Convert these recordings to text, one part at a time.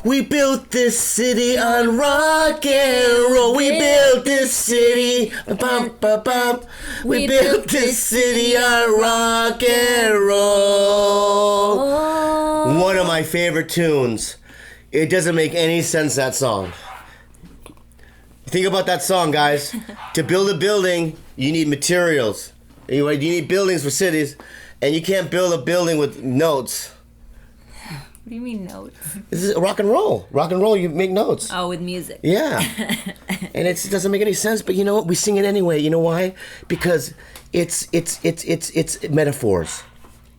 We built this city on rock and roll. We built this city. We built this city on rock and roll. One of my favorite tunes. It doesn't make any sense, that song. Think about that song, guys. To build a building, you need materials. You need buildings for cities, and you can't build a building with notes. What do you mean notes? This is rock and roll. Rock and roll, you make notes. Oh, with music. Yeah. And it doesn't make any sense, but you know what? We sing it anyway. You know why? Because it's metaphors.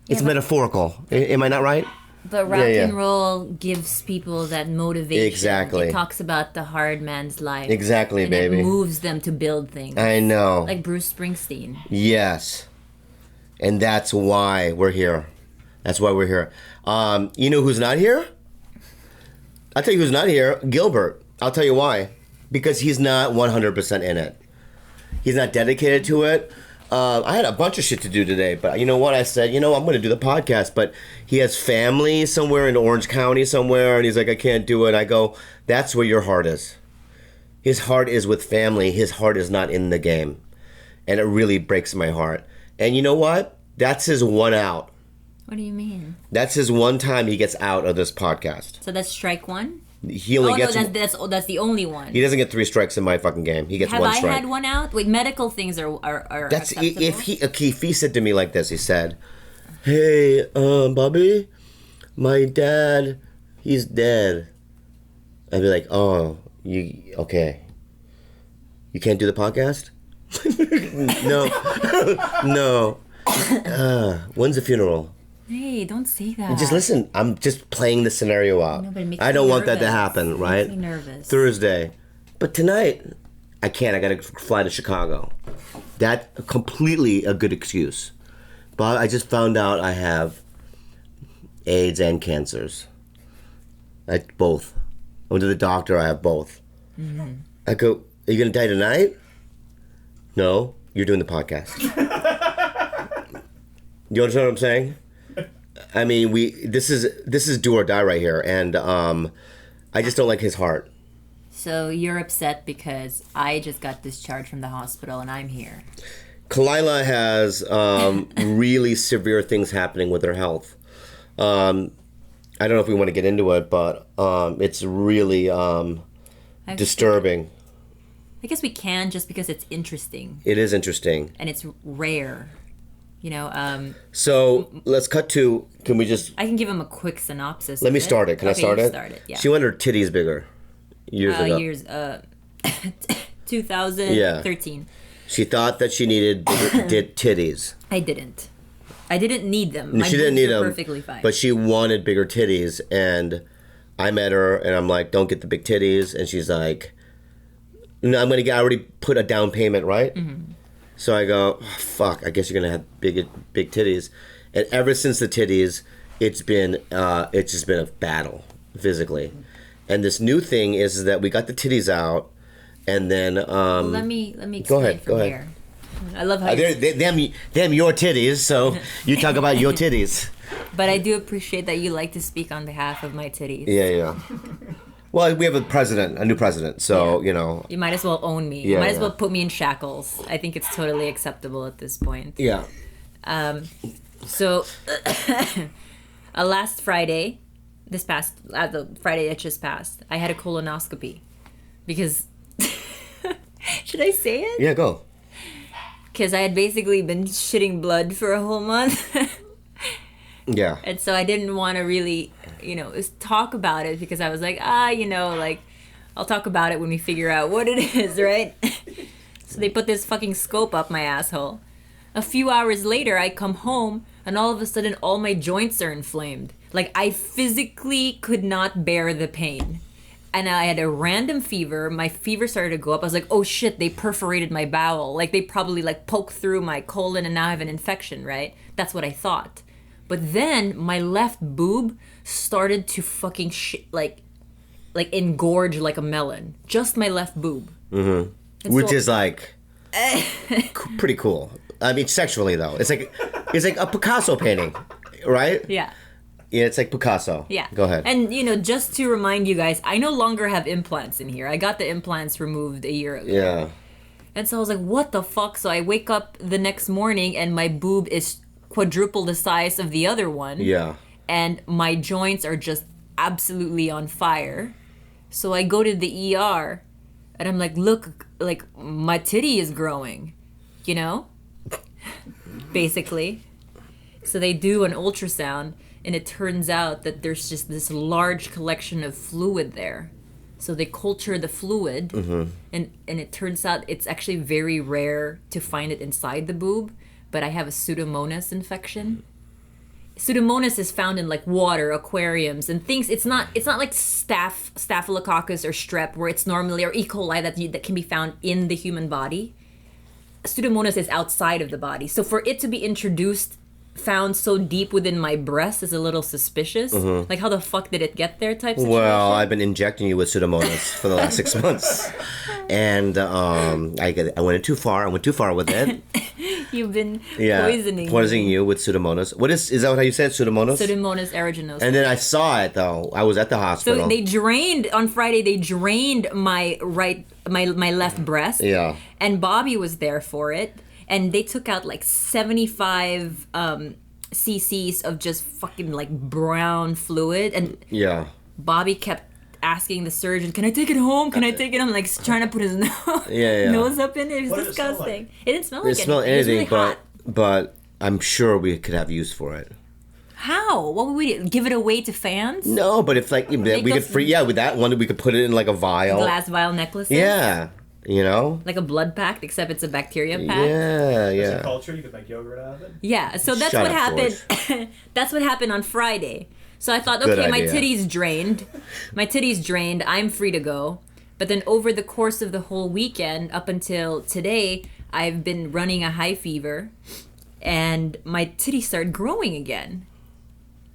It's metaphorical. Am I not right? But rock and roll gives people that motivation. Exactly. It talks about the hard man's life. Exactly, and baby. It moves them to build things. I know. Like Bruce Springsteen. Yes. And that's why we're here. That's why we're here. You know who's not here? I'll tell you who's not here. Gilbert. I'll tell you why. Because he's not 100% in it. He's not dedicated to it. I had a bunch of shit to do today, but you know what? I said, I'm going to do the podcast, but he has family somewhere in Orange County somewhere, and he's like, I can't do it. I go, that's where your heart is. His heart is with family. His heart is not in the game. And it really breaks my heart. And you know what? That's his one out. What do you mean? That's his one time he gets out of this podcast. So that's strike one? He only gets... that's the only one. He doesn't get 3 strikes in my fucking game. He gets one strike. Have I had one out? Wait, medical things are that's acceptable? If he said to me like this, he said, hey, Bobby, my dad, he's dead. I'd be like, oh, okay. You can't do the podcast? No. No. When's the funeral? Hey, don't say that. Just listen. I'm just playing the scenario out. No, but it makes I don't me want that to nervous. happen, right? It makes me nervous. Thursday. But tonight, I can't. I got to fly to Chicago. That's completely a good excuse. But I just found out I have AIDS and cancers. Both. I went to the doctor. I have both. Mm-hmm. I go, are you going to die tonight? No. You're doing the podcast. You understand what I'm saying? I mean, this is do or die right here, and I just don't like his heart. So you're upset because I just got discharged from the hospital and I'm here. Khalyla has really severe things happening with her health. I don't know if we want to get into it, but it's really disturbing. I guess we can, just because it's interesting. It is interesting. And it's rare. So let's cut to. Can we just? I can give him a quick synopsis. Let me start it. Can I start it? Start it. Yeah. She wanted her titties bigger. Years ago. 2013. Yeah. She thought that she needed bigger titties. I didn't need them. She didn't need them. Perfectly fine. But she wanted bigger titties, and I met her, and I'm like, "Don't get the big titties," and she's like, "No, I already put a down payment, right?" Mm-hmm. So I go, oh, fuck, I guess you're going to have big titties. And ever since the titties, it's just been a battle, physically. And this new thing is that we got the titties out, and then... well, let me explain from here. I love how them your titties, so you talk about your titties. But I do appreciate that you like to speak on behalf of my titties. Yeah. Well, we have a new president, so, You might as well own me. You might as well put me in shackles. I think it's totally acceptable at this point. Yeah. So, last Friday, the Friday that just passed, I had a colonoscopy. Because, should I say it? Yeah, go. Because I had basically been shitting blood for a whole month. Yeah. And so I didn't want to really, talk about it, because I was like, I'll talk about it when we figure out what it is, right? So they put this fucking scope up my asshole. A few hours later, I come home, and all of a sudden, all my joints are inflamed. Like, I physically could not bear the pain. And I had a random fever. My fever started to go up. I was like, oh shit, they perforated my bowel. Like, they probably, poked through my colon, and now I have an infection, right? That's what I thought. But then my left boob started to fucking engorge like a melon. Just my left boob. Mm-hmm. Which is pretty cool. I mean, sexually though, it's like a Picasso painting, right? Yeah. Yeah, it's like Picasso. Yeah. Go ahead. And, just to remind you guys, I no longer have implants in here. I got the implants removed a year ago. Yeah. And so I was like, what the fuck? So I wake up the next morning and my boob is quadruple the size of the other one. Yeah. And my joints are just absolutely on fire. So I go to the ER and I'm like, look, like my titty is growing, basically. So they do an ultrasound and it turns out that there's just this large collection of fluid there. So they culture the fluid, and it turns out it's actually very rare to find it inside the boob, but I have a Pseudomonas infection. Pseudomonas is found in like water, aquariums, and things. It's not like staphylococcus or strep, where it's normally, or E. coli that can be found in the human body. Pseudomonas is outside of the body, so for it to be found so deep within my breast is a little suspicious. Like, how the fuck did it get there type situation? Well, I've been injecting you with Pseudomonas for the last 6 months. And I went too far. I went too far with it. You've been poisoning you with Pseudomonas. Is that how you said Pseudomonas? Pseudomonas aeruginosa. And then I saw it, though. I was at the hospital. So on Friday, they drained my left breast. Yeah. And Bobby was there for it. And they took out like 75 cc's of just fucking like brown fluid. And Bobby kept asking the surgeon, "Can I take it home? Can I take it home?" Like trying to put his nose up in it. It was disgusting. It didn't smell like anything. It was really hot. But I'm sure we could have use for it. How? What would we do? Give it away to fans? No, but if like we could with that one, we could put it in like a vial. Glass vial necklaces? Yeah. Like a blood pack, except it's a bacteria pack. Yeah. There's a culture, you could make yogurt out of it. Yeah, so that's what happened. That's what happened on Friday. So I thought, okay, my titty's drained. My titty's drained. I'm free to go. But then over the course of the whole weekend, up until today, I've been running a high fever, and my titty started growing again.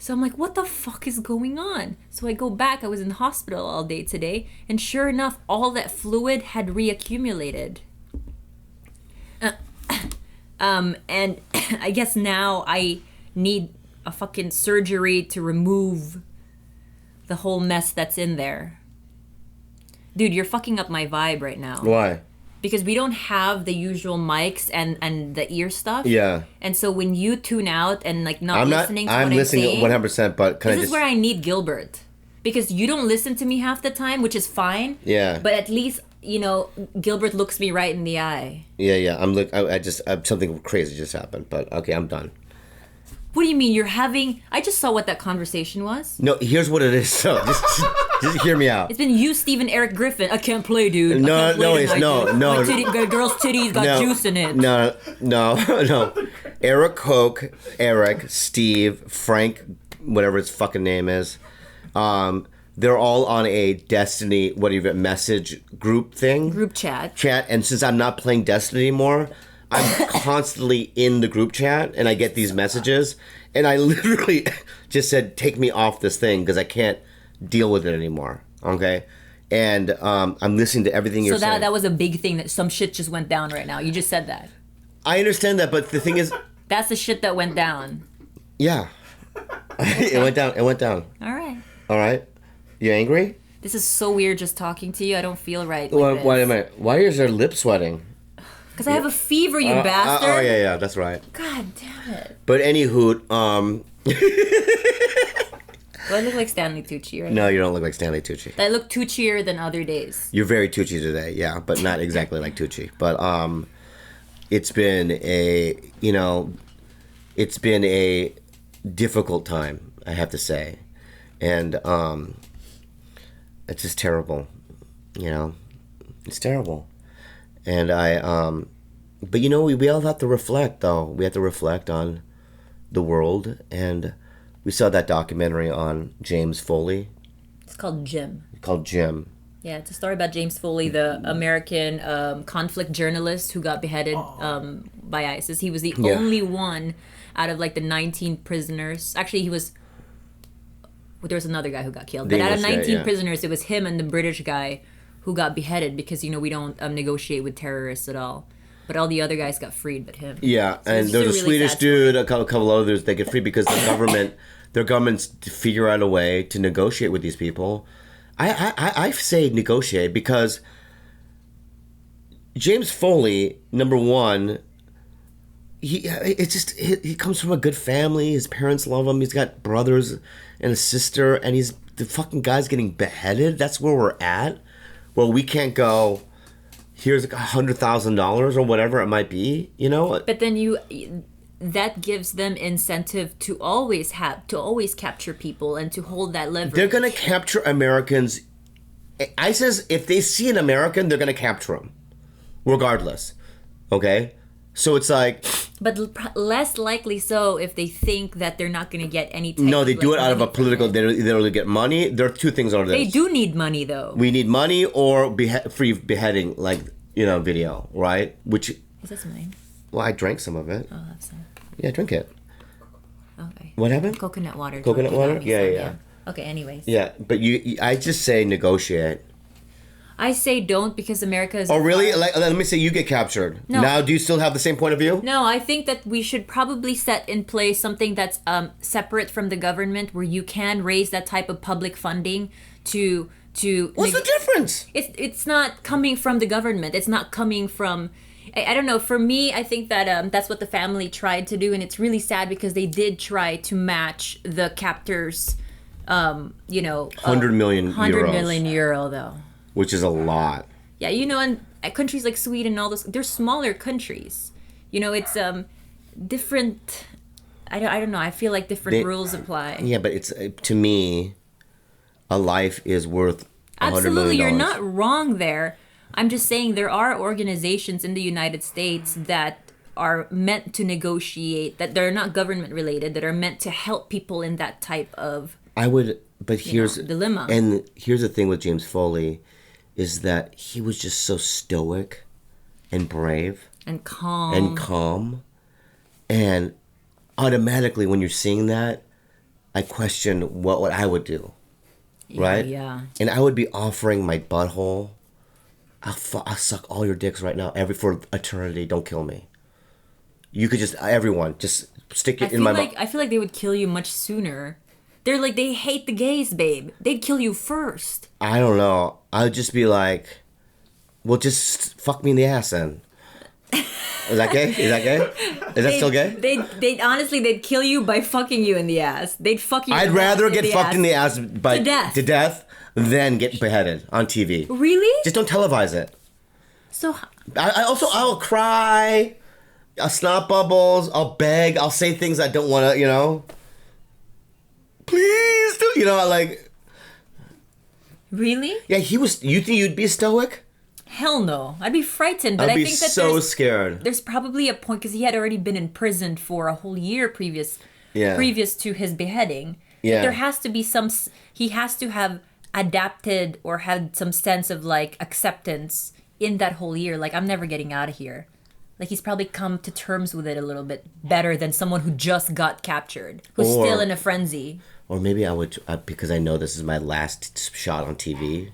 So I'm like, what the fuck is going on? So I go back. I was in the hospital all day today. And sure enough, all that fluid had reaccumulated. And I guess now I need a fucking surgery to remove the whole mess that's in there. Dude, you're fucking up my vibe right now. Why? Because we don't have the usual mics and the ear stuff. Yeah. And so when you tune out and like not listening to what I'm saying, 100%, but this is where I need Gilbert. Because you don't listen to me half the time, which is fine. Yeah. But at least, Gilbert looks me right in the eye. Yeah. I something crazy just happened, but okay, I'm done. What do you mean I just saw what that conversation was. No, here's what it is. So just hear me out. It's been you, Stephen, Eric Griffin. I can't play, dude. No. My girl's titty's got juice in it. No. Eric Koch, Eric, Steve, Frank, whatever his fucking name is. They're all on a Destiny, message group thing. Group chat. And since I'm not playing Destiny anymore, I'm constantly in the group chat, and I get these messages, and I literally just said, take me off this thing, because I can't deal with it anymore, okay? And I'm listening to everything you're saying. So that was a big thing, that some shit just went down right now. You just said that. I understand that, but the thing is... That's the shit that went down. Yeah. It went down. All right? You angry? This is so weird just talking to you. I don't feel right. Why is her lip sweating? Because I have a fever, you bastard. Oh, yeah, that's right. God damn it. But anywho, Do I look like Stanley Tucci right now? No, you don't look like Stanley Tucci. I look Tuccier than other days. You're very Tucci today, yeah, but not exactly like Tucci. But it's been a difficult time, I have to say. And it's just terrible, It's terrible. And but we all have to reflect, though. We have to reflect on the world. And we saw that documentary on James Foley. It's called Jim. Yeah, it's a story about James Foley, the American conflict journalist who got beheaded by ISIS. He was the only one out of like the 19 prisoners. Actually, there was another guy who got killed. But out of 19 prisoners, it was him and the British guy who got beheaded because, we don't negotiate with terrorists at all. But all the other guys got freed but him. Yeah, so and there was a Swedish dude, a couple others that get free because their governments to figure out a way to negotiate with these people. I say negotiate because James Foley, number one, he comes from a good family. His parents love him. He's got brothers and a sister, and the fucking guy's getting beheaded. That's where we're at. Well, we can't go, here's $100,000 or whatever it might be, you know? But then that gives them incentive to always capture people and to hold that leverage. They're going to capture Americans. ISIS, if they see an American, they're going to capture him, regardless. Okay? So it's like... But less likely so if they think that they're not going to get any type No, they of, do like, it out of a money political... from it. They don't get money. There are two things out of this. They do need money, though. We need money or free beheading, like, video, right? Which... Is this mine? Well, I drank some of it. Oh, that's some. Yeah, drink it. Okay. What happened? Coconut water. Coconut Totally water? got me Yeah, some, yeah. Okay, anyways. Yeah, but I just say negotiate. I say don't because America is... Oh, really? Like, let me say you get captured. No. Now, do you still have the same point of view? No, I think that we should probably set in place something that's separate from the government where you can raise that type of public funding to What's the difference? It's not coming from the government. It's not coming from... I don't know. For me, I think that that's what the family tried to do, and it's really sad because they did try to match the captors, 100 million 100 euros. million euro, though. Which is a lot. Yeah, and countries like Sweden and all those, they're smaller countries. It's different. I don't know. I feel like different rules apply. Yeah, but it's to me, a life is worth $100 Absolutely, million. you're not wrong there. I'm just saying there are organizations in the United States that are meant to negotiate, that they're not government related, that are meant to help people in that type of dilemma. And here's the thing with James Foley, is that he was just so stoic and brave and calm. And automatically when you're seeing that, I question what I would do. Right? Yeah. And I would be offering my butthole. I'll suck all your dicks right now, for eternity. Don't kill me. You could just stick it in my mouth. I feel like they would kill you much sooner. They're like, they hate the gays, babe. They'd kill you first. I don't know. I'd just be like, well, just fuck me in the ass then. Is that gay? Is that still gay? They'd kill you by fucking you in the ass. They'd fuck you. I'd rather get fucked in the ass to death than get beheaded on TV. Really? Just don't televise it. So I'll cry. I'll snot bubbles. I'll beg. I'll say things I don't want to. Please do. Like. Really? Yeah, you think you'd be stoic? Hell no. I'd be frightened, but I'd be I think that so scared. There's probably a point because he had already been imprisoned for a whole year previous to his beheading. Yeah. There has to be he has to have adapted or had some sense of like acceptance in that whole year. Like, I'm never getting out of here. Like, he's probably come to terms with it a little bit better than someone who just got captured, who's still in a frenzy. Or maybe I would, because I know this is my last shot on TV.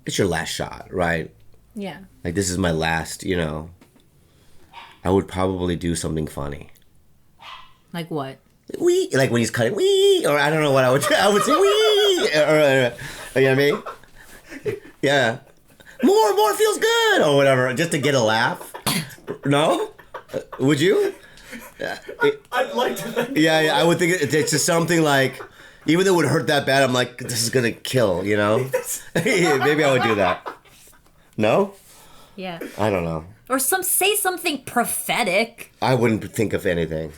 It's your last shot, right? Yeah. Like, this is my last, I would probably do something funny. Like what? Wee! Like when he's cutting, wee! Or I don't know what I would do. I would say, wee! You know what I mean? Yeah. More feels good! Or whatever, just to get a laugh. No? Would you? I'd like to think. Yeah, I would think it's just something like, even though it would hurt that bad, I'm like, this is gonna kill, Maybe I would do that. No? Yeah. I don't know. Or say something prophetic. I wouldn't think of anything.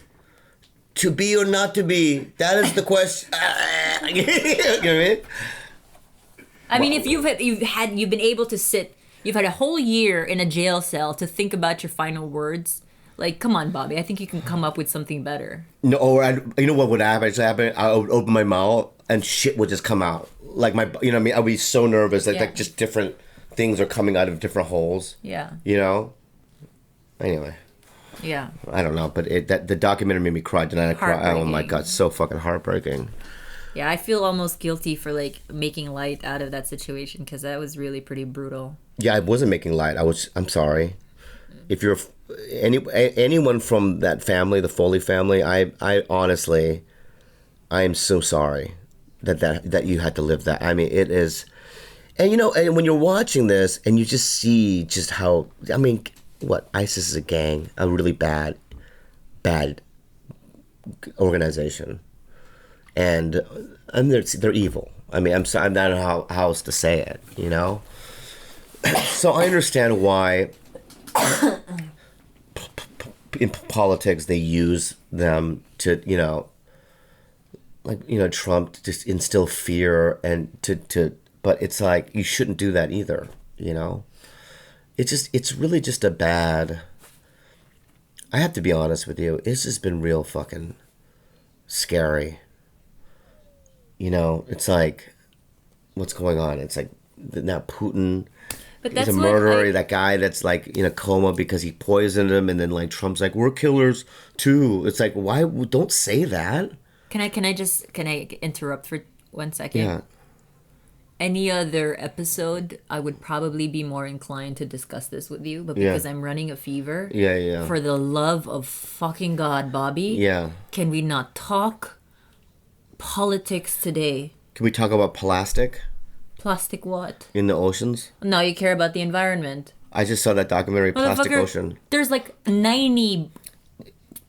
To be or not to be, that is the question. You know what I mean? I mean, if you've been able to you've had a whole year in a jail cell to think about your final words. Like, come on, Bobby. I think you can come up with something better. No, or you know what would happen? I would open my mouth and shit would just come out. Like you know what I mean? I'd be so nervous that like just different things are coming out of different holes. Yeah. Anyway. Yeah. I don't know, but the documentary made me cry. Did I cry? Oh my god, so fucking heartbreaking. Yeah, I feel almost guilty for like making light out of that situation because that was really pretty brutal. Yeah, I wasn't making light. I'm sorry. If you're anyone from that family, the Foley family, I honestly, I am so sorry that you had to live that. I mean, it is, and and when you're watching this and you just see just how, I mean, what, ISIS is a gang, a really bad organization, and they're evil. I mean, I'm sorry, I don't know how else to say it, So I understand why in politics they use them to, Trump to just instill fear and but it's like, you shouldn't do that either, It's really just a bad, I have to be honest with you, it's just been real fucking scary. It's like, what's going on? It's like, now Putin, but he's a murderer. That guy that's like in a coma because he poisoned him, and then like Trump's like, we're killers too. It's like, why? Don't say that. Can I interrupt for 1 second? Yeah. Any other episode, I would probably be more inclined to discuss this with you, but because I'm running a fever. Yeah. For the love of fucking God, Bobby. Yeah. Can we not talk politics today? Can we talk about plastic? Plastic what? In the oceans? No, you care about the environment. I just saw that documentary, Plastic Ocean. There's like 90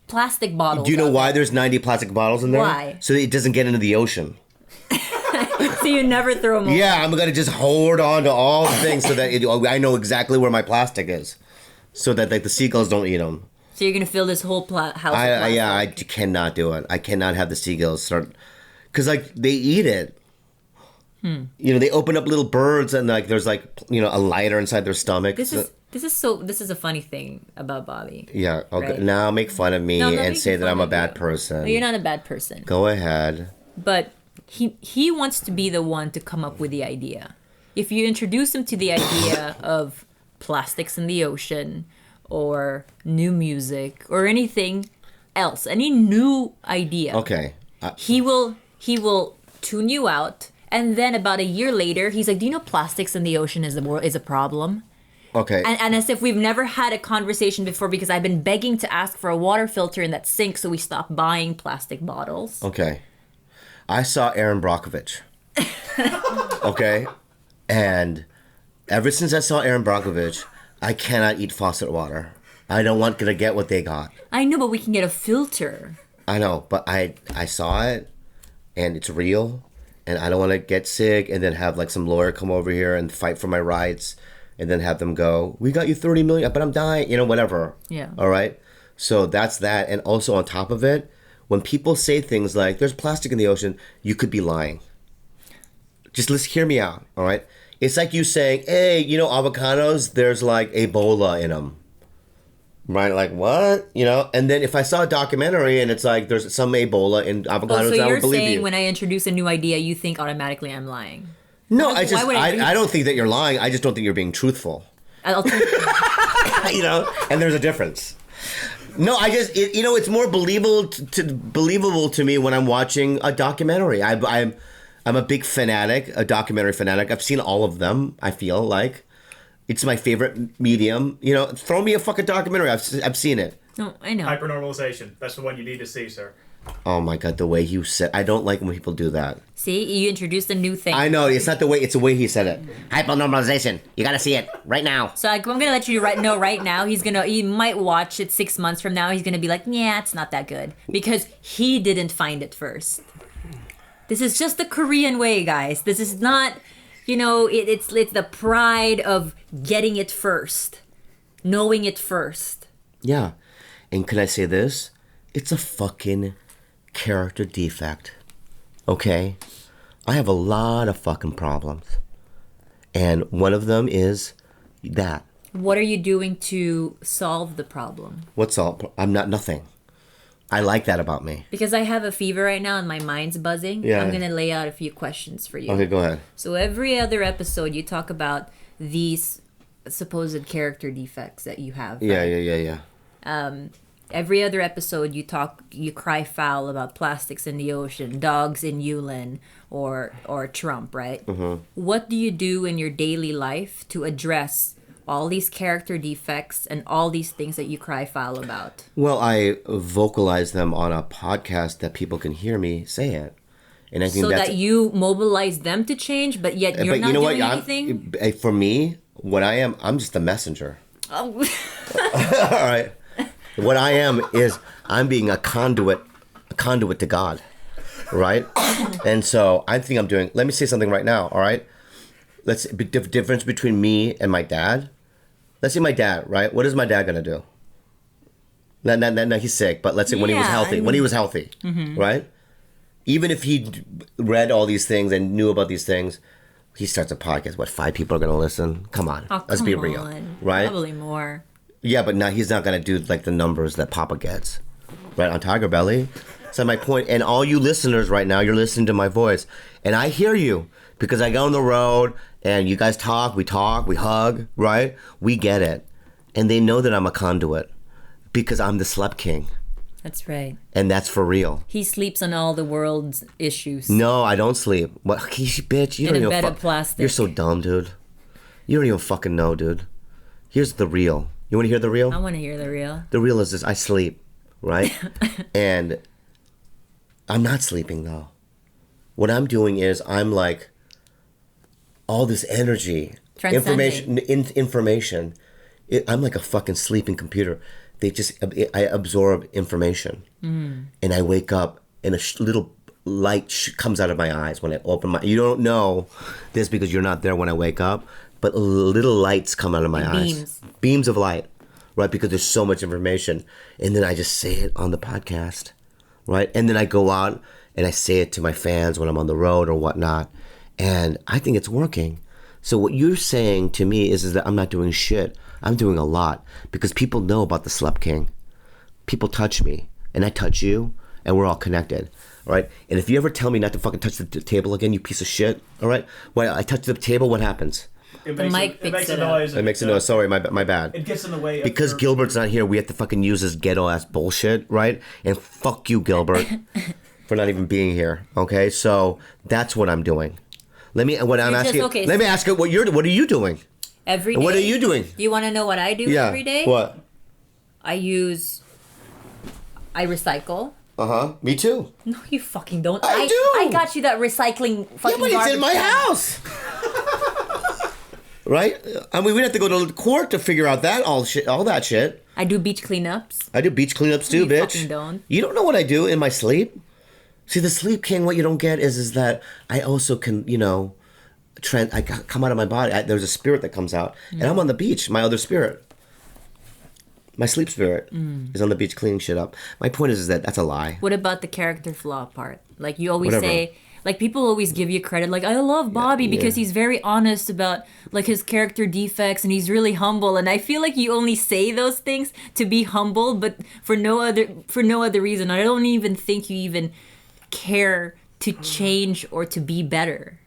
plastic bottles. Do you know why there's 90 plastic bottles in there? Why? So it doesn't get into the ocean. So you never throw them away. Yeah, I'm going to just hold on to all the things so that I know exactly where my plastic is. So that like the seagulls don't eat them. So you're going to fill this whole house with plastic? Yeah, I cannot do it. I cannot have the seagulls start... Because like they eat it. They open up little birds and like there's like a lighter inside their stomach. This is a funny thing about Bobby. Yeah. Okay. Right? Now make fun of me and say that I'm a bad person. No, you're not a bad person. Go ahead. But he wants to be the one to come up with the idea. If you introduce him to the idea of plastics in the ocean or new music or anything else, any new idea. Okay. He will tune you out. And then about a year later, he's like, do you know plastics in the ocean is a problem? Okay. And as if we've never had a conversation before because I've been begging to ask for a water filter in that sink so we stop buying plastic bottles. Okay. I saw Aaron Brockovich. Okay? And ever since I saw Aaron Brockovich, I cannot eat faucet water. I don't want to get what they got. I know, but we can get a filter. I know, but I saw it, and it's real. And I don't want to get sick and then have like some lawyer come over here and fight for my rights and then have them go, we got you 30 million, but I'm dying, whatever. Yeah. All right. So that's that. And also on top of it, when people say things like there's plastic in the ocean, you could be lying. Just let's hear me out. All right. It's like you saying, hey, avocados, there's like Ebola in them. Right, like what? And then if I saw a documentary and it's like there's some Ebola in avocados, I would believe you. So you're saying when I introduce a new idea, you think automatically I'm lying? No, I don't think that you're lying. I just don't think you're being truthful. I'll And there's a difference. No, I just it's more believable to me when I'm watching a documentary. I'm a big fanatic, a documentary fanatic. I've seen all of them. I feel like. It's my favorite medium. Throw me a fucking documentary. I've seen it. No, I know. Hypernormalization. That's the one you need to see, sir. Oh my God, the way you said, I don't like when people do that. See, you introduced a new thing. I know, it's not the way, it's the way he said it. Hypernormalization. You gotta see it right now. So I'm gonna let you know right now. He might watch it 6 months from now. He's gonna be like, yeah, it's not that good because he didn't find it first. This is just the Korean way, guys. This is not. It's the pride of getting it first, knowing it first. Yeah. And can I say this? It's a fucking character defect. Okay? I have a lot of fucking problems. And one of them is that. What are you doing to solve the problem? What's all? I'm not nothing. I like that about me. Because I have a fever right now and my mind's buzzing. Yeah. I'm going to lay out a few questions for you. Okay, go ahead. So every other episode, you talk about these supposed character defects that you have. Yeah. Every other episode, you cry foul about plastics in the ocean, dogs in Yulin, or Trump, right? Mm-hmm. What do you do in your daily life to address all these character defects and all these things that you cry foul about? Well, I vocalize them on a podcast that people can hear me say it. And I think So that's, that you mobilize them to change, but yet you're not doing anything? For me, what I am, I'm just a messenger. Oh. All right. What I am is I'm being a conduit to God, right? And so I think I'm doing. Let me say something right now. All right. The difference between me and my dad. Let's say my dad, right? What is my dad gonna do? No, he's sick. But let's say when he was healthy, right? Even if he read all these things and knew about these things, he starts a podcast. What, 5 people are gonna listen? Come on, let's be real, right? Probably more. Yeah, but now he's not gonna do like the numbers that Papa gets, right, on TigerBelly. So my point, and all you listeners right now, you're listening to my voice, and I hear you because I go on the road and you guys talk, we hug, right? We get it, and they know that I'm a conduit because I'm the slept king. That's right. And that's for real. He sleeps on all the world's issues. No, I don't sleep. What, bitch? You In don't a even bed of plastic. You're so dumb, dude. You don't even fucking know, dude. Here's the real. You want to hear the real? I want to hear the real. The real is this: I sleep, right? And I'm not sleeping though. What I'm doing is I'm like all this energy, information. I'm like a fucking sleeping computer. I absorb information, and I wake up, and a little light comes out of my eyes when I open my. You don't know this because you're not there when I wake up, but little lights come out of my eyes, beams of light, right? Because there's so much information, and then I just say it on the podcast, right? And then I go out and I say it to my fans when I'm on the road or whatnot, and I think it's working. So what you're saying to me is that I'm not doing shit. I'm doing a lot because people know about the Slept King. People touch me, and I touch you, and we're all connected, all right? And if you ever tell me not to fucking touch the table again, you piece of shit, all right? When I touch the table, what happens? It The mic makes picks a it up. noise. It makes a noise. Sorry, my bad. It gets in the way. Because of Gilbert's not here, we have to fucking use this ghetto-ass bullshit, right? And fuck you, Gilbert, for not even being here, okay? So that's what I'm doing. Let me ask you, what are you doing? Every day. What are you doing? Do you want to know what I do every day? What? I recycle. Me too. No, you fucking don't. I do. I got you that recycling fucking Yeah, but it's in my can. house. Right? I mean, we'd have to go to court to figure out all that shit. I do beach cleanups. I do beach cleanups too, You bitch. fucking don't. You don't know what I do in my sleep? See, the Sleep King, what you don't get is that I also can, I come out of my body. There's a spirit that comes out. And I'm on the beach, my other spirit. My sleep spirit is on the beach cleaning shit up. My point is that that's a lie. What about the character flaw part? Like you always Whatever. say, like people always give you credit. Like I love Bobby because he's very honest about like his character defects and he's really humble. And I feel like you only say those things to be humble, but for no other reason. I don't even think you even care to change or to be better.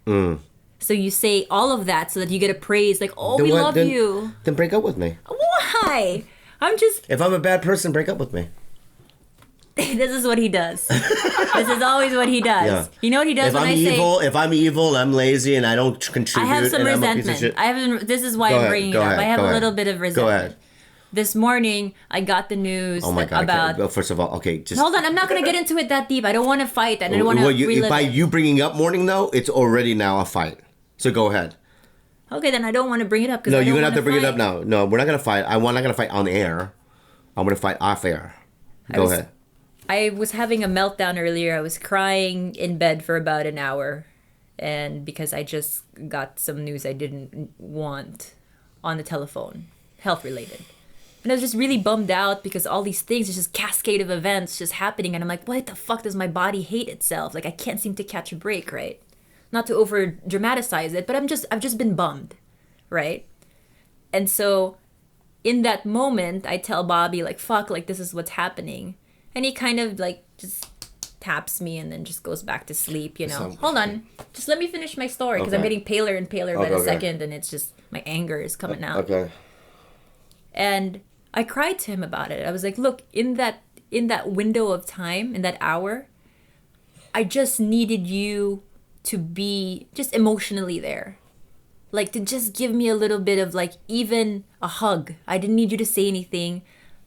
So you say all of that so that you get a praise. Like, oh, we love you. Then break up with me. Why? I'm just. If I'm a bad person, break up with me. This is what he does. This is always what he does. Yeah. You know what he does If I'm evil, I'm lazy, and I don't contribute. I have some and I'm a piece of resentment. shit. This is why I'm bringing it up. I have a little bit of resentment. Go ahead. This morning, I got the news Oh my God. about. Well, first of all, okay, just Hold on, I'm not going to get into it that deep. I don't want to fight. I don't want to relive by it. you bringing up morning though, it's already now a fight. So go ahead. Okay, then I don't want to bring it up. No, you're gonna have to bring it up now. No, we're not gonna fight. I'm not gonna fight on air. I'm gonna fight off air. Go ahead. I was having a meltdown earlier. I was crying in bed for about an hour, and because I just got some news I didn't want on the telephone, health related. And I was just really bummed out because all these things, it's just cascade of events just happening. And I'm like, what the fuck does my body hate itself? Like, I can't seem to catch a break, right? Not to over dramatize it, but I've just been bummed, right? And so in that moment, I tell Bobby, like, fuck, like, this is what's happening. And he kind of, like, just taps me and then just goes back to sleep, Hold on. Just let me finish my story because I'm getting paler and paler by the second. And it's just, my anger is coming out. Okay. And I cried to him about it. I was like, look, in that window of time, in that hour, I just needed you to be just emotionally there. like to just give me a little bit of like even a hug. I didn't need you to say anything,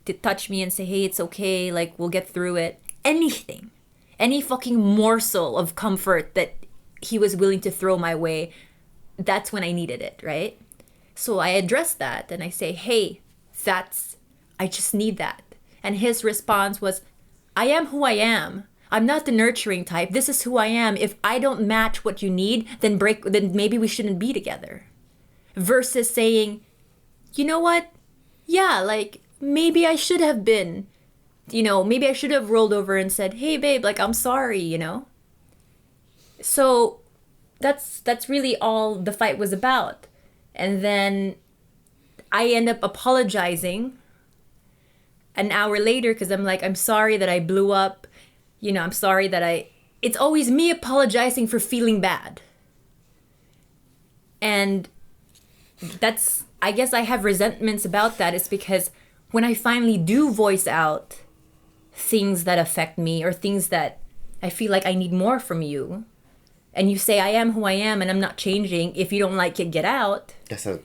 to touch me and say, hey, it's okay, like we'll get through it. Anything. Any fucking morsel of comfort that he was willing to throw my way, that's when I needed it, right? So I address that and I say, hey, I just need that. And his response was, I am who I am. I'm not the nurturing type. This is who I am. If I don't match what you need, then maybe we shouldn't be together. Versus saying, you know what? Yeah, like maybe I should have been, maybe I should have rolled over and said, hey babe, like I'm sorry, So that's really all the fight was about. And then I end up apologizing an hour later because I'm like, I'm sorry that I blew up. I'm sorry that it's always me apologizing for feeling bad. And I guess I have resentments about that. It's because when I finally do voice out things that affect me or things that I feel like I need more from you, and you say, I am who I am and I'm not changing. If you don't like it, get out. That's And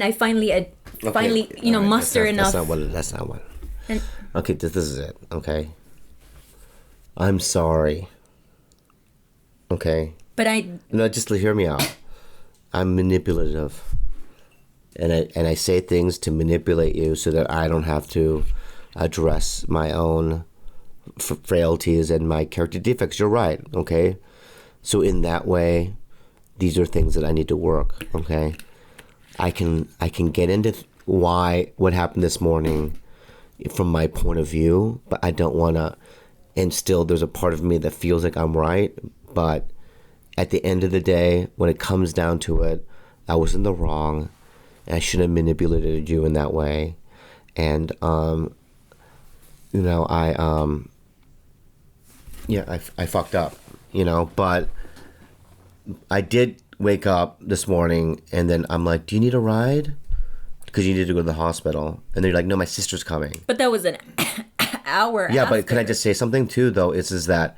I finally, muster enough. That's not what. Okay, this is it, okay? I'm sorry. Okay? But No, just hear me out. I'm manipulative. And I say things to manipulate you so that I don't have to address my own frailties and my character defects. You're right, okay? So in that way, these are things that I need to work, okay? I can get into what happened this morning from my point of view, but I don't want to, and still there's a part of me that feels like I'm right, but at the end of the day, when it comes down to it, I was in the wrong, and I shouldn't have manipulated you in that way, and I fucked up, but I did wake up this morning and then I'm like, do you need a ride? Because you need to go to the hospital. And they're like, no, my sister's coming. But that was an hour Yeah, after. but can I just say something too, though? Is that,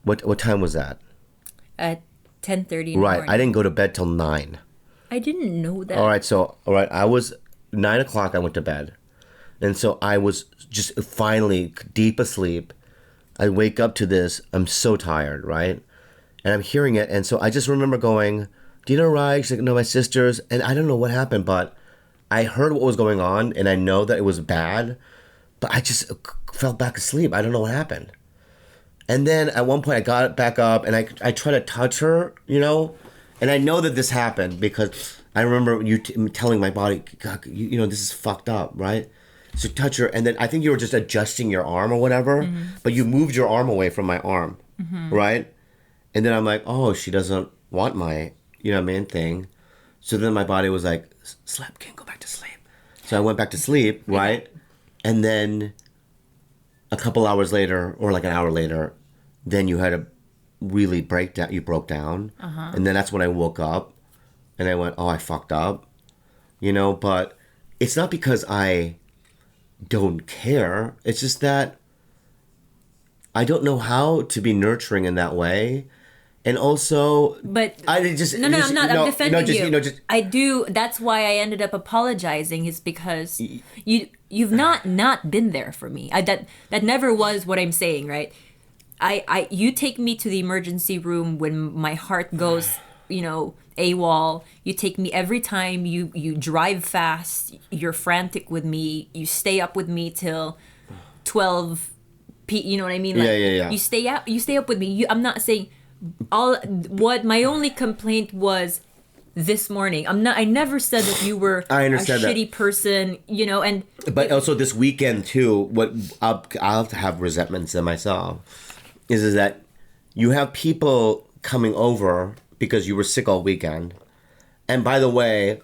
what time was that? At 10:30 in the Right, morning. I didn't go to bed till 9. I didn't know that. All right, I was, 9 o'clock I went to bed. And so I was just finally deep asleep. I wake up to this, I'm so tired, right? And I'm hearing it, and so I just remember going, do you know ride? She's like, no, my sister's. And I don't know what happened, but I heard what was going on, and I know that it was bad, but I just fell back asleep. I don't know what happened. And then at one point I got back up, and I tried to touch her, and I know that this happened because I remember you telling my body, God, this is fucked up, right? So touch her, and then I think you were just adjusting your arm or whatever, but you moved your arm away from my arm, right? And then I'm like, oh, she doesn't want my, thing. So then my body was like, sleep, can't go back to sleep. So I went back to sleep, right? And then a couple hours later, or like an hour later, then you had a really breakdown. You broke down. And then that's when I woke up and I went, oh, I fucked up, but it's not because I don't care. It's just that I don't know how to be nurturing in that way. And also, but I just I'm not. I'm defending you. Just I do. That's why I ended up apologizing. Is because you've not been there for me. That never was what I'm saying, right? You take me to the emergency room when my heart goes, AWOL. You take me every time. You drive fast. You're frantic with me. You stay up with me till 12 you know what I mean? Like, yeah. You stay up with me. I'm not saying. My only complaint was this morning. I never said that you were I a understand shitty person, and but also this weekend too, what I'll have to have resentments in myself is that you have people coming over because you were sick all weekend. And by the way,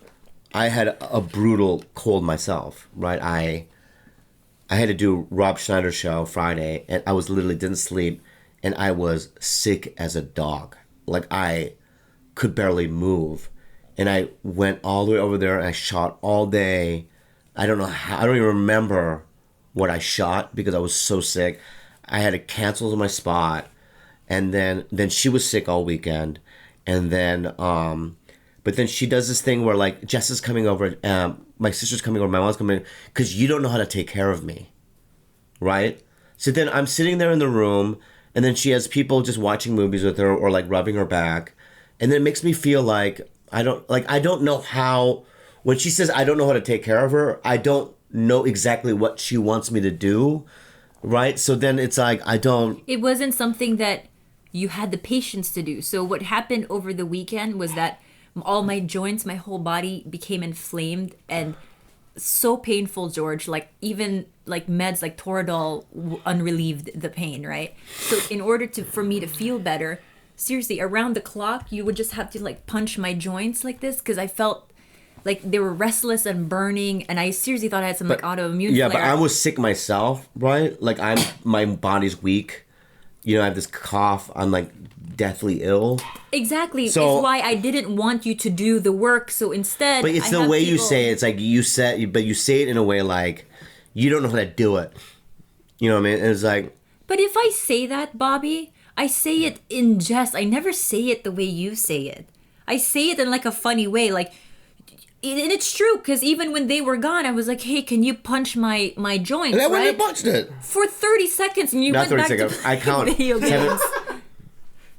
I had a brutal cold myself, right? I had to do Rob Schneider's show Friday and I was literally didn't sleep. And I was sick as a dog. Like, I could barely move. And I went all the way over there and I shot all day. I don't even remember what I shot because I was so sick. I had to cancel my spot. And then she was sick all weekend. And then, but But then she does this thing where like Jess is coming over, my sister's coming over, my mom's coming over, because you don't know how to take care of me, right? So then I'm sitting there in the room, and then she has people just watching movies with her or like rubbing her back, and then it makes me feel like I don't know how. When she says I don't know how to take care of her, I don't know exactly what she wants me to do, right? So then it's like I don't. It wasn't something that you had the patience to do. So what happened over the weekend was that all my joints, my whole body became inflamed and so painful, George. Like even like meds like Toradol unrelieved the pain, right? So in order for me to feel better, seriously, around the clock, you would just have to like punch my joints like this because I felt like they were restless and burning, and I seriously thought I had some like autoimmune Yeah, flare. but I was sick myself, right? Like my body's weak. You know, I have this cough. I'm like deathly ill. Exactly. So- it's why I didn't want you to do the work. So instead, But it's I the have way you people- say it. It's like you say it in a way like you don't know how to do it. You know what I mean? And it's like, But if I say that, Bobby, I say it in jest. I never say it the way you say it. I say it in like a funny way, like. And it's true, because even when they were gone, I was like, hey, can you punch my joints, and I went right? and punched it. For 30 seconds, and you Not went 30 back seconds. to I count. video games.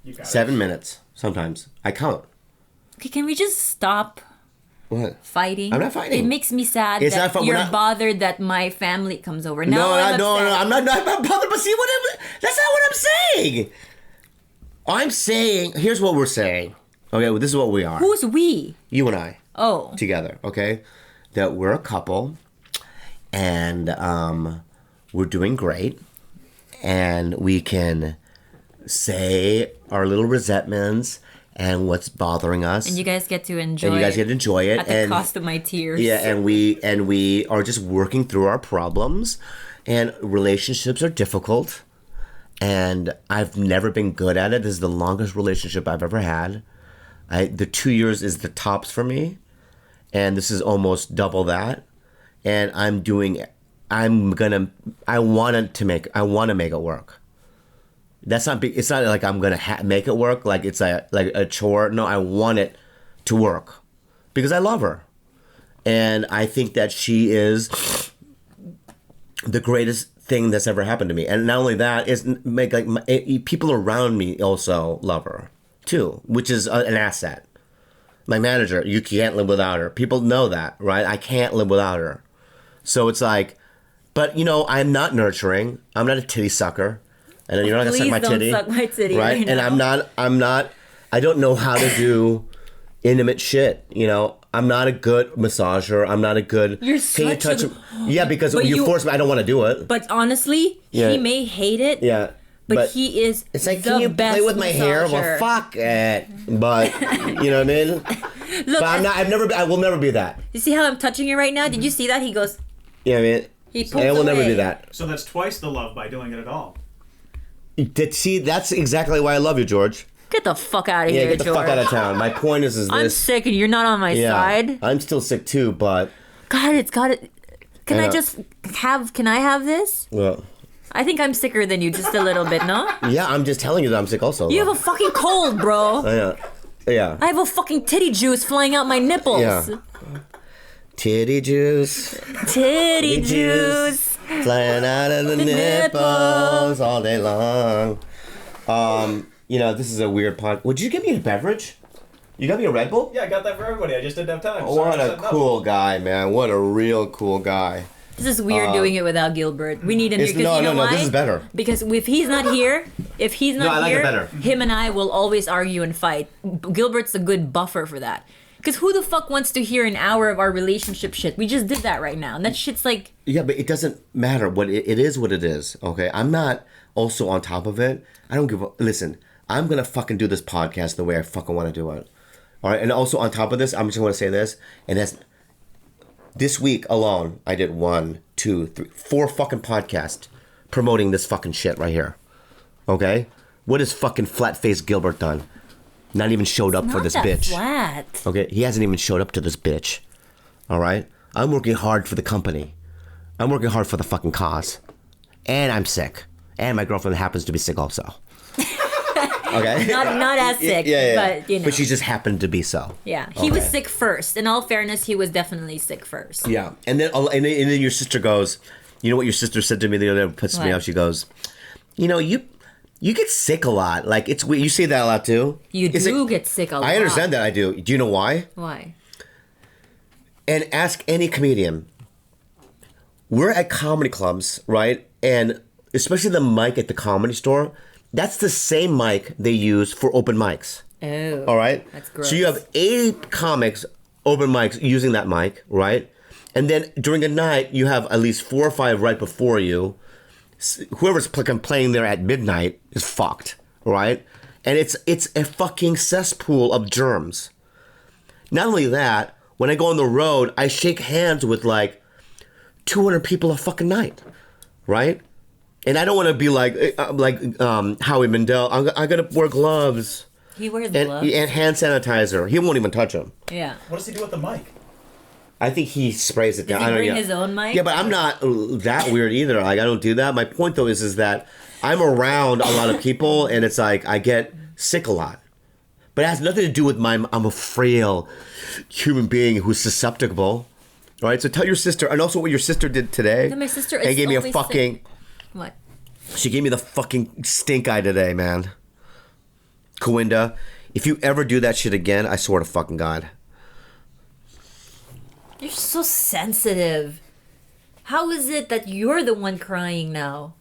You got 7 minutes sometimes. I count. Okay, can we just stop What? fighting? I'm not fighting. It makes me sad It's that not fun. you're We're not- bothered that my family comes over. No, Now I'm no, upset. I'm not bothered. But see, that's not what I'm saying. I'm saying, here's what we're saying. Okay, well, this is what we are. Who's we? You and I Oh. together, okay? That we're a couple, and we're doing great, and we can say our little resentments and what's bothering us. And you guys get to enjoy And you guys get to enjoy it. at the and cost of my tears. yeah, and we are just working through our problems, and relationships are difficult, and I've never been good at it. This is the longest relationship I've ever had. The 2 years is the tops for me, and this is almost double that. And I want to make it work. That's not big. It's not like I'm gonna make it work. Like it's like a chore. No, I want it to work because I love her, and I think that she is the greatest thing that's ever happened to me. And not only that, is people around me also love her too, which is an asset. My manager, you can't live without her. People know that, right? I can't live without her. So it's like, but you know, I'm not nurturing. I'm not a titty sucker. And you're not gonna suck Please my don't titty. suck my titty right? right And now. I'm not, I don't know how to do intimate shit, you know? I'm not a good massager. I'm not a good. You're Can you such touch? a- Yeah, because But you you- force me. I don't want to do it. But honestly, Yeah. he may hate it. Yeah. But he is It's like, the can you best play with my hair? Well, massager. fuck it. But you know what I mean. Look, But I will never be that. you see how I'm touching you right now? Did you see that? He goes, You know what I mean. he pulls I will never away. be that. So that's twice the love by doing it at all. See, that's exactly why I love you, George. Get the fuck out of Yeah, here, get the George. fuck out of town. My point is I'm this. sick and you're not on my Yeah, side. I'm still sick too, but God, it's got it. Can I I know. just can I have this? well, I think I'm sicker than you just a little bit, no? yeah, I'm just telling you that I'm sick also. You have a fucking cold, bro. Yeah. I have a fucking titty juice flying out my nipples. Yeah. Titty juice. Titty juice. Flying out of the nipples all day long. You know, this is a weird pod. Would you give me a beverage? You got me a Red Bull? Yeah, I got that for everybody. I just didn't have time. Oh, Sorry what for a setting up. cool guy, man. What a real cool guy. This is weird doing it without Gilbert. We need him here It's- because no, you know no, no, why? this is better. Because if he's not here, I like it better. him and I will always argue and fight. Gilbert's a good buffer for that. Because who the fuck wants to hear an hour of our relationship shit? We just did that right now. And that shit's like, Yeah, but it doesn't matter. It is what it is, okay? I'm not also on top of it. I don't give a... Listen, I'm going to fucking do this podcast the way I fucking want to do it. All right? And also on top of this, I'm just going to say this. And that's... This week alone, I did 1, 2, 3, 4 fucking podcasts promoting this fucking shit right here. Okay? What has fucking flat-faced Gilbert done? Not even showed up for not this that bitch. flat. Okay? He hasn't even showed up to this bitch. All right? I'm working hard for the company. I'm working hard for the fucking cause. And I'm sick. And my girlfriend happens to be sick also. Okay. Not as sick, but you know. But she just happened to be so. Yeah, he was sick first. In all fairness, he was definitely sick first. Yeah, and then your sister goes, you know what your sister said to me the other day, puts me off. She goes, you know, you get sick a lot. Like it's weird. You say that a lot too. You do get sick a lot. I understand that. I do. Do you know why? Why? And ask any comedian. We're at comedy clubs, right? And especially the mic at the Comedy Store. That's the same mic they use for open mics. Oh. All right? That's gross. So you have 80 comics, open mics, using that mic, right? And then during the night, you have at least 4 or 5 right before you. Whoever's playing there at midnight is fucked, right? And it's a fucking cesspool of germs. Not only that, when I go on the road, I shake hands with like 200 people a fucking night, right? And I don't want to be like Howie Mandel. I'm gonna wear gloves. He wears gloves and hand sanitizer. He won't even touch them. Yeah. What does he do with the mic? I think he sprays it down. Does he I don't bring know. his own mic? Yeah, but I'm not that weird either. Like I don't do that. My point though is that I'm around a lot of people, and it's like I get sick a lot. But it has nothing to do with I'm a frail human being who's susceptible. All right, so tell your sister, and also what your sister did today. No, my sister and is gave me a always fucking. sick. What? She gave me the fucking stink eye today, man. Khalyla, if you ever do that shit again, I swear to fucking God. You're so sensitive. How is it that you're the one crying now?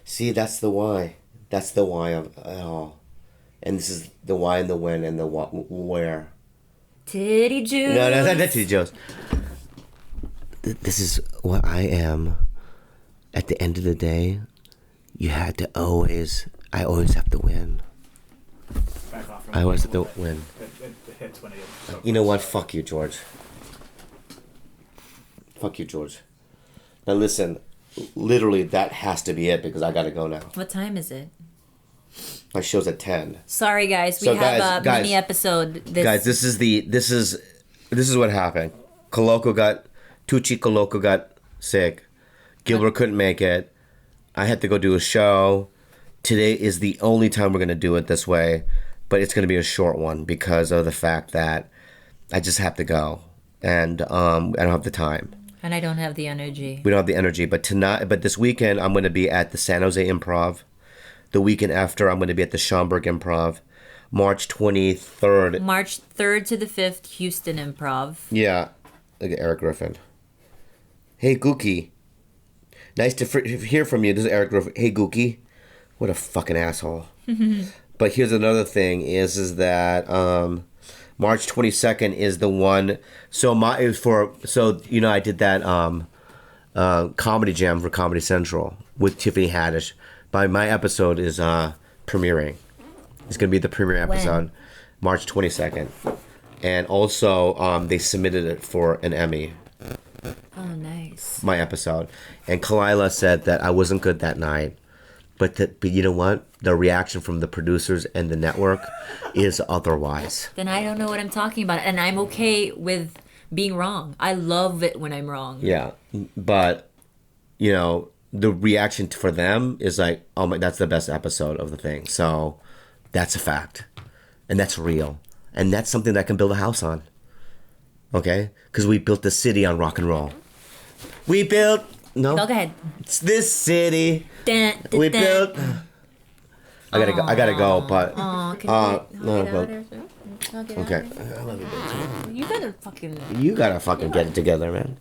See, that's the why. That's the why of it all. And this is the why and the when and the what, where. Titty juice. No, not titty juice. This is what I am. At the end of the day, I always have to win. Back off from I always the have mic to a little win. bit. It hits when it is. So You know what? Fuck you, George. Fuck you, George. Now listen, literally that has to be it because I gotta go now. What time is it? My show's at 10. Sorry, guys. We So, have a guys, mini episode. Guys, this is what happened. Tucci Koloko got sick. Gilbert couldn't make it. I had to go do a show. Today is the only time we're gonna do it this way, but it's gonna be a short one because of the fact that I just have to go, and I don't have the time. And I don't have the energy. We don't have the energy, but this weekend I'm gonna be at the San Jose Improv. The weekend after I'm gonna be at the Schaumburg Improv. March 23rd. March 3rd to the 5th, Houston Improv. Yeah, look at Eric Griffin. Hey Gookie, nice to hear from you. This is Eric Griffin. Hey Gookie, what a fucking asshole. But here's another thing: is that March 22nd is the one. So I did that comedy jam for Comedy Central with Tiffany Haddish. My episode is premiering. It's gonna be the premiere episode, March 22nd, and also they submitted it for an Emmy. Oh, nice. My episode, and Khalyla said that I wasn't good that night, but you know what? The reaction from the producers and the network is otherwise. Then I don't know what I'm talking about, and I'm okay with being wrong. I love it when I'm wrong. Yeah, but you know the reaction for them is like, oh my, that's the best episode of the thing. So that's a fact, and that's real, and that's something that I can build a house on. Okay, because we built the city on rock and roll. We built Go ahead. It's this city. Dun, dun, We dun. built. I gotta go, but Aw, can no, we but get out of okay. here? I love you, bitch. You gotta fucking... You gotta fucking get it together, man.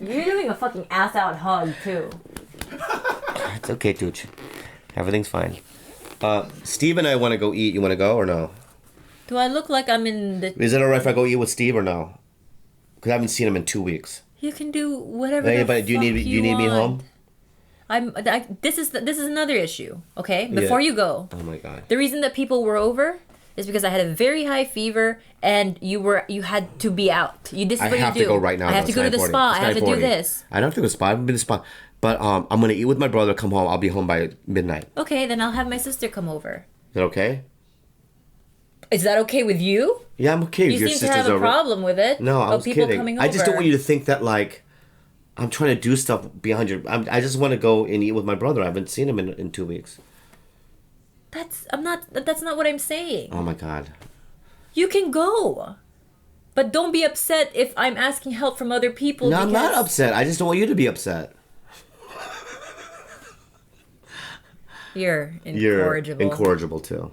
You're doing a fucking ass out hug, too. It's okay, Tooch. Everything's fine. Steve and I want to go eat. You want to go or no? Do I look like I'm in the... Is it alright if I go eat with Steve or no? Because I haven't seen him in 2 weeks. You can do whatever Hey, the but do you fuck need me want. home? This is another issue, okay? Before you go. Oh my god. The reason that people were over is because I had a very high fever and you had to be out. This is I what you do. have to go right now. I have to go to the spa. I have to do this. I don't have to go to the spa. I haven't been to the spa. But I'm gonna eat with my brother. Come home. I'll be home by midnight. Okay, then I'll have my sister come over. Is that okay? Is that okay with you? Yeah, I'm okay. You if your seem to sister's have a over. problem with it. No, I was people kidding. Coming I just don't over. want you to think that like I'm trying to do stuff behind your. I just want to go and eat with my brother. I haven't seen him in 2 weeks. That's not what I'm saying. Oh my God. You can go. But don't be upset if I'm asking help from other people. No, I'm not because upset. I just don't want you to be upset. You're incorrigible. You're incorrigible too.